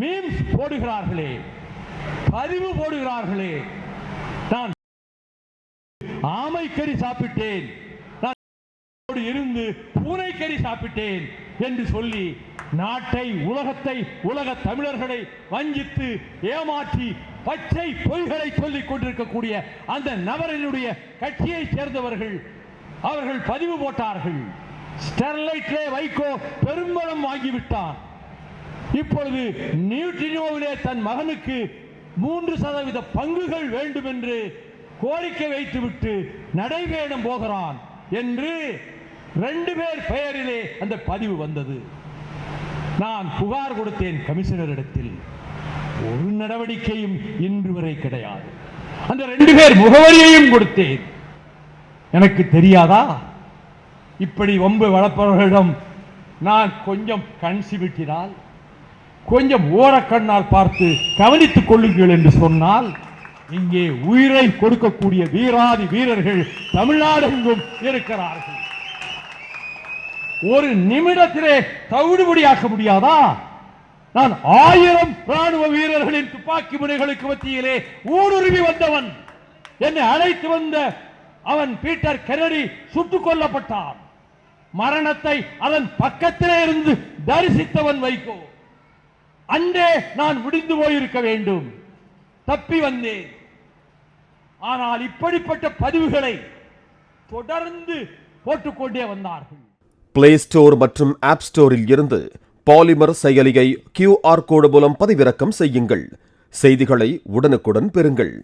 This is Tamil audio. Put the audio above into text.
மீம்ஸ் போடுகிறார்களே, பதிவு போடுகிறார்களே, நான் ஆமைக்கறி சாப்பிட்டேன், நான் இருந்து பூனைக்கறி சாப்பிட்டேன் என்று சொல்லி நாட்டை, உலகத்தை, உலக தமிழர்களை வஞ்சித்து ஏமாற்றி பச்சை பொய்களை சொல்லிக் கொண்டிருக்கக்கூடிய அந்த நபரினுடைய கட்சியை சேர்ந்தவர்கள் அவர்கள் பதிவு போட்டார்கள். ஸ்டெர்லைட்டிலே வைகோ பெரும்பலம் வாங்கிவிட்டார். இப்பொழுது நியூட்ரினோவிலே தன் மகனுக்கு 3% பங்குகள் வேண்டும் என்று கோரிக்கை வைத்துவிட்டு நடைபயணம் போகிறான் என்று 2 பேர் பெயரிலே அந்த பதிவு வந்தது. நான் புகார் கொடுத்தேன் கமிஷனரிடத்தில். ஒரு நடவடிக்கையும் இன்று வரை கிடையாது. அந்த 2 பேர் முகவரியையும் கொடுத்தேன். எனக்கு தெரியாதா? இப்படி வம்பு வளர்ப்பவர்களிடம் நான் கொஞ்சம் கண் சிமிட்டினால், கொஞ்சம் ஓரக்கண்ணால் பார்த்து கவனித்துக் கொள்ளுங்கள் என்று சொன்னால், இங்கே உயிரை கொடுக்கக்கூடிய வீராதி வீரர்கள் தமிழ்நாடெங்கும் இருக்கிறார்கள். ஒரு நிமிடத்திலே தவிடுபடியாக்க முடியாதா? நான் 1000 ராணுவ வீரர்களின் துப்பாக்கி முனைகளுக்கு மத்தியிலே ஊடுருவி வந்தவன். என்னை அழைத்து வந்த அவன் பீட்டர் கென்னடி சுட்டுக் கொல்லப்பட்டான். மரணத்தை அதன் பக்கத்திலே இருந்து தரிசித்தவன் வைகோ. அன்றே நான் முடிந்து போயிருக்க வேண்டும். தப்பி வந்தேன். ஆனால் இப்படிப்பட்ட பதிவுகளை தொடர்ந்து போட்டுக்கொண்டே வந்தார்கள். பிளே ஸ்டோர் மற்றும் ஆப் ஸ்டோரில் இருந்து பாலிமர் செயலியை QR கோடு மூலம் பதிவிறக்கம் செய்யுங்கள். செய்திகளை உடனுக்குடன் பெறுங்கள்.